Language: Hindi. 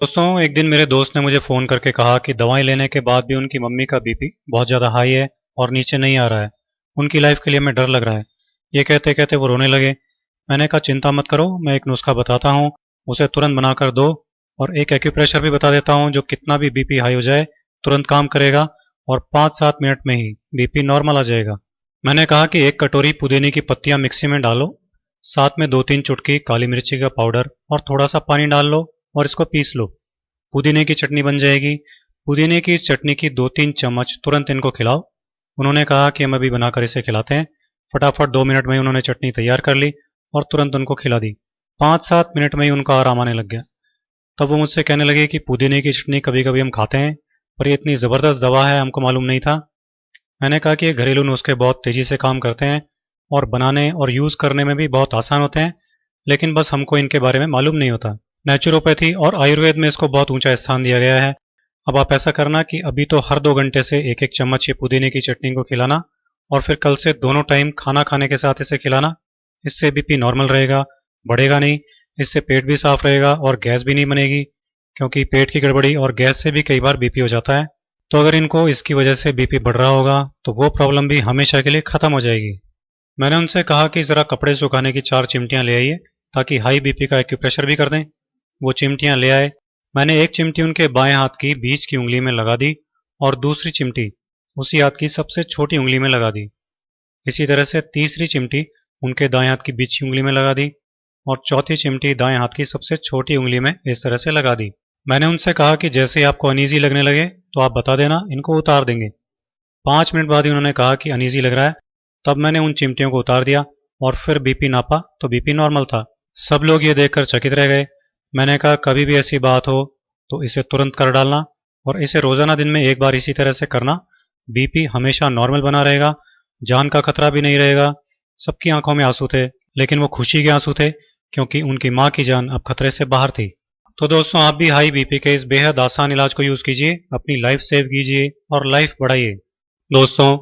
दोस्तों, एक दिन मेरे दोस्त ने मुझे फ़ोन करके कहा कि दवाएं लेने के बाद भी उनकी मम्मी का बीपी बहुत ज़्यादा हाई है और नीचे नहीं आ रहा है। उनकी लाइफ के लिए मैं डर लग रहा है। ये कहते कहते वो रोने लगे। मैंने कहा चिंता मत करो, मैं एक नुस्खा बताता हूँ, उसे तुरंत बनाकर दो। और एक एक्यूप्रेशर भी बता देता हूँ जो कितना भी बीपी हाई हो जाए तुरंत काम करेगा और 5-7 मिनट में ही बीपी नॉर्मल आ जाएगा। मैंने कहा कि एक कटोरी पुदीने की पत्तियां मिक्सी में डालो, साथ में 2-3 चुटकी काली मिर्ची का पाउडर और थोड़ा सा पानी डाल लो और इसको पीस लो। पुदीने की चटनी बन जाएगी। पुदीने की इस चटनी की 2-3 चम्मच तुरंत इनको खिलाओ। उन्होंने कहा कि हम अभी बनाकर इसे खिलाते हैं। फटाफट 2 मिनट में ही उन्होंने चटनी तैयार कर ली और तुरंत उनको खिला दी। 5-7 मिनट में ही उनका आराम आने लग गया। तब वो मुझसे कहने लगे कि पुदीने की चटनी कभी कभी हम खाते हैं, पर ये इतनी ज़बरदस्त दवा है हमको मालूम नहीं था। मैंने कहा कि ये घरेलू नुस्खे बहुत तेज़ी से काम करते हैं और बनाने और यूज़ करने में भी बहुत आसान होते हैं, लेकिन बस हमको इनके बारे में मालूम नहीं होता। नेचुरोपैथी और आयुर्वेद में इसको बहुत ऊंचा स्थान दिया गया है। अब आप ऐसा करना कि अभी तो हर 2 घंटे से एक एक चम्मच ये पुदीने की चटनी को खिलाना और फिर कल से दोनों टाइम खाना खाने के साथ इसे खिलाना। इससे बीपी नॉर्मल रहेगा, बढ़ेगा नहीं। इससे पेट भी साफ रहेगा और गैस भी नहीं बनेगी, क्योंकि पेट की गड़बड़ी और गैस से भी कई बार बीपी हो जाता है। तो अगर इनको इसकी वजह से बीपी बढ़ रहा होगा तो वो प्रॉब्लम भी हमेशा के लिए ख़त्म हो जाएगी। मैंने उनसे कहा कि ज़रा कपड़े सुखाने की 4 चिमटियाँ ले आइए ताकि हाई बीपी का एक्यूप्रेशर भी कर दें। वो चिमटियाँ ले आए। मैंने एक चिमटी उनके बाएं हाथ की बीच की उंगली में लगा दी और दूसरी चिमटी उसी हाथ की सबसे छोटी उंगली में लगा दी। इसी तरह से तीसरी चिमटी उनके दाएं हाथ की बीच की उंगली में लगा दी और चौथी चिमटी दाएं हाथ की सबसे छोटी उंगली में इस तरह से लगा दी। मैंने उनसे कहा कि जैसे ही आपको अनईजी लगने लगे तो आप बता देना, इनको उतार देंगे। 5 मिनट बाद ही उन्होंने कहा कि अनईजी लग रहा है। तब मैंने उन चिमटियों को उतार दिया और फिर बीपी नापा तो बीपी नॉर्मल था। सब लोग ये देखकर चकित रह गए। मैंने कहा कभी भी ऐसी बात हो तो इसे तुरंत कर डालना और इसे रोजाना दिन में एक बार इसी तरह से करना। बीपी हमेशा नॉर्मल बना रहेगा, जान का खतरा भी नहीं रहेगा। सबकी आंखों में आंसू थे, लेकिन वो खुशी के आंसू थे, क्योंकि उनकी माँ की जान अब खतरे से बाहर थी। तो दोस्तों, आप भी हाई बीपी के इस बेहद आसान इलाज को यूज कीजिए, अपनी लाइफ सेव कीजिए और लाइफ बढ़ाइए। दोस्तों,